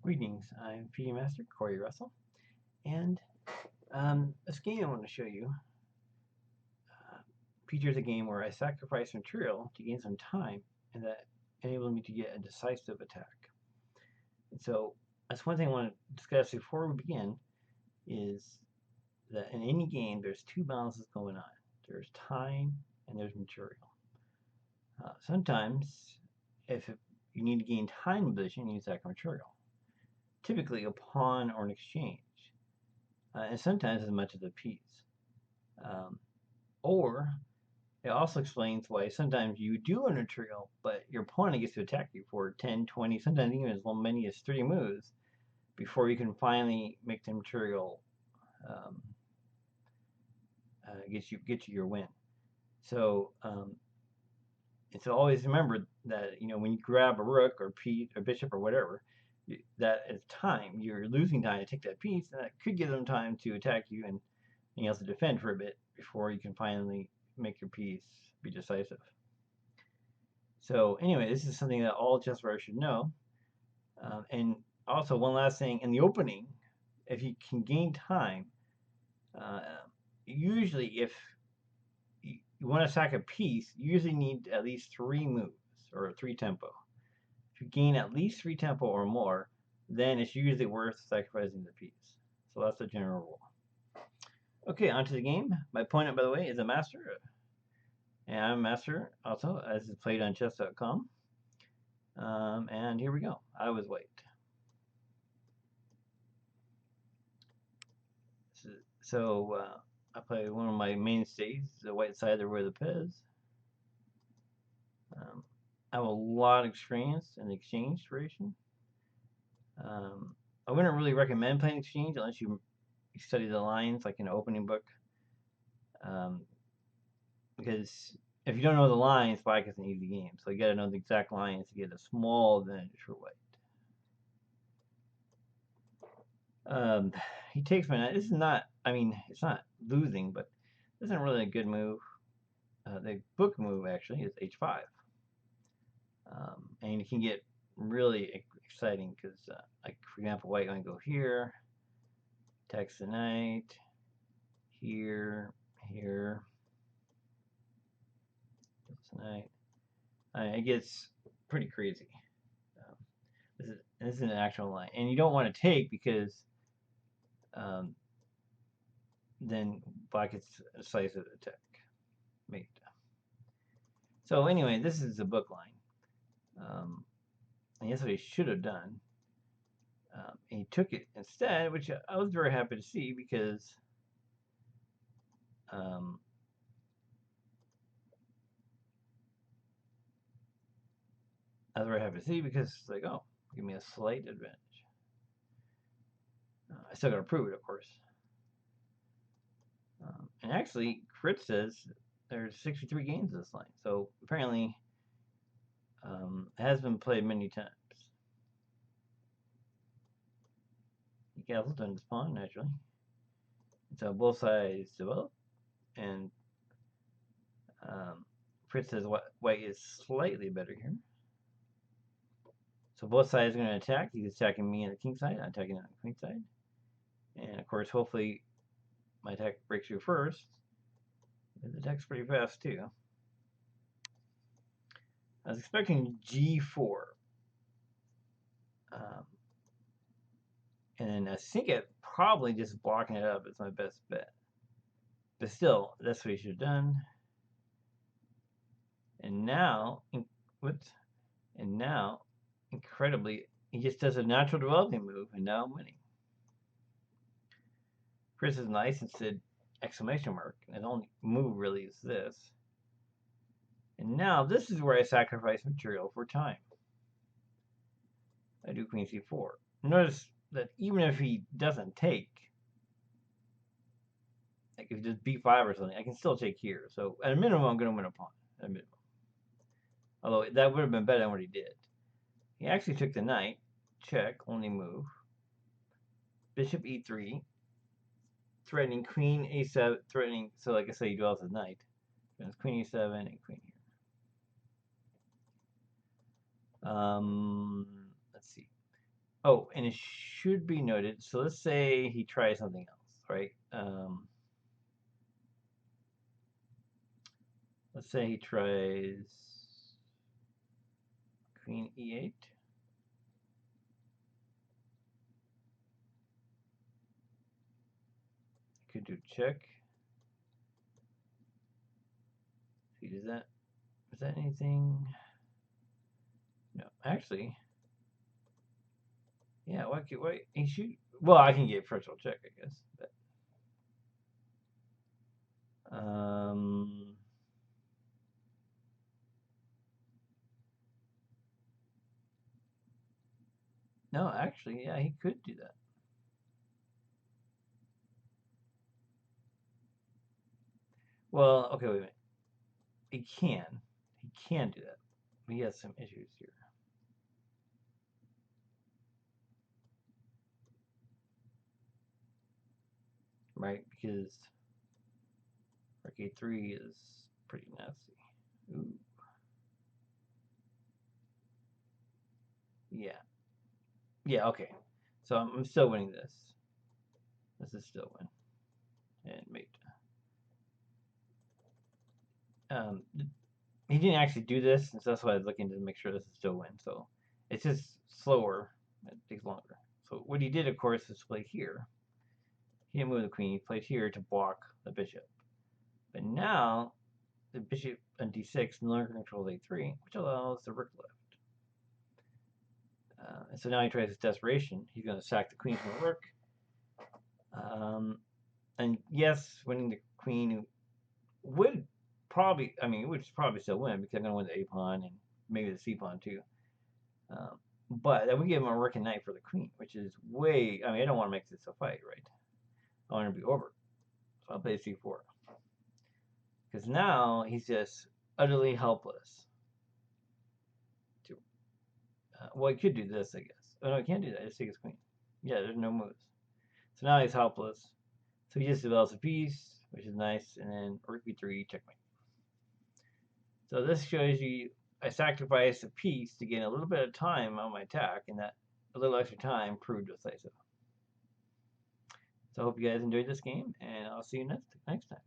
Greetings, I'm PD Master Corey Russell, and this game I want to show you uh, features a game where I sacrifice material to gain some time, and that enables me to get a decisive attack. And so that's one thing I want to discuss before we begin, is that in any game there's two balances going on. There's time and there's material. Sometimes, if you need to gain time in position, you sacrifice material, typically a pawn or an exchange. And sometimes as much as a piece. Um, or it also explains why sometimes you do a material, but your opponent gets to attack you for 10, 20, sometimes even as many as 3 moves before you can finally make the material um, get you your win. So it's always remember that when you grab a rook or piece or bishop or whatever, that is time. You're losing time to take that piece, and that could give them time to attack you, and you have to defend for a bit before you can finally make your piece be decisive. So anyway, this is something that all chess players should know. And also, one last thing: in the opening, if you can gain time, uh, usually if you want to sack a piece, you usually need at least 3 moves or 3 tempo. If you gain at least 3 tempo or more, then it's usually worth sacrificing the piece. So that's the general rule. Okay, on to the game. My opponent, by the way, is a master. And I'm a master also, as is played on chess.com. And here we go. I was white. So I play one of my mainstays, the white side of Ruy Lopez. I have a lot of experience in the exchange variation. I wouldn't really recommend playing exchange unless you study the lines like in an opening book. Because if you don't know the lines, black is an easy game. So you got to know the exact lines to get a small advantage for white. He takes my knight. This is not, I mean, it's not losing, but this isn't really a good move. The book move actually is h5. And you can get really exciting because, like, for example, white going to go here, attacks the knight, here, here, knight. It gets pretty crazy. This is an actual line. And you don't want to take because then black gets a decisive attack. Mate. So anyway, this is the book line. And that's what he should have done. And he took it instead, which I was very happy to see because it's like, oh, give me a slight advantage. I still got to prove it, of course. And actually, Fritz says there's 63 games of this line, so apparently it has been played many times. He castled on his pawn, naturally. So both sides develop, and Fritz says white is slightly better here. So both sides are going to attack. He's attacking me on the king side. I'm attacking on the queen side. And of course, hopefully, my attack breaks through first. The attack's pretty fast too. I was expecting g4. And I think it probably just blocking it up is my best bet. But still, that's what he should have done. And now, whoops. And now, incredibly, he just does a natural developing move, and now I'm winning. Chris is nice and said exclamation mark. And the only move really is this. And now this is where I sacrifice material for time. I do queen c4. Notice that even if he doesn't take, like if he does b5 or something, I can still take here. So at a minimum, I'm going to win a pawn. At a minimum. Although that would have been better than what he did. He actually took the knight. Check, only move. Bishop e3. Threatening queen a7. Threatening, so like I say, he dwells his knight. There's queen e7 and queen here. Let's see. Oh, and it should be noted. So let's say he tries something else, right? Let's say he tries Queen E8. Could do check. See, does that? Is that anything? No, actually, yeah. Why he should? Well, I can get first roll check, I guess. But, no, actually, yeah, he could do that. Well, okay, wait a minute. He can. He can do that. But he has some issues here, right? Because Rook A3 is pretty nasty. Ooh. Yeah. Yeah, okay. So I'm still winning this. This is still win. And mate. He didn't actually do this, and so that's why I was looking to make sure this is still win. So it's just slower. It takes longer. So what he did, of course, is play here. He didn't move the queen. He played here to block the bishop. But now the bishop on d6 no longer controls a3, which allows the rook left. And so now he tries his desperation. He's going to sack the queen from the rook. And yes, winning the queen would probably, I mean, it would probably still win because I'm going to win the a pawn and maybe the c pawn too. But that would give him a rook and knight for the queen, which is way, I mean, I don't want to make this a fight, right? I want it to be over. So I'll play c4. Because now he's just utterly helpless. Well, he could do this, I guess. Oh, no, he can't do that. Just take his queen. Yeah, there's no moves. So now he's helpless. So he just develops a piece, which is nice, and then rook b3, checkmate. So this shows you I sacrificed a piece to gain a little bit of time on my attack, and that a little extra time proved decisive. So I hope you guys enjoyed this game, and I'll see you next time.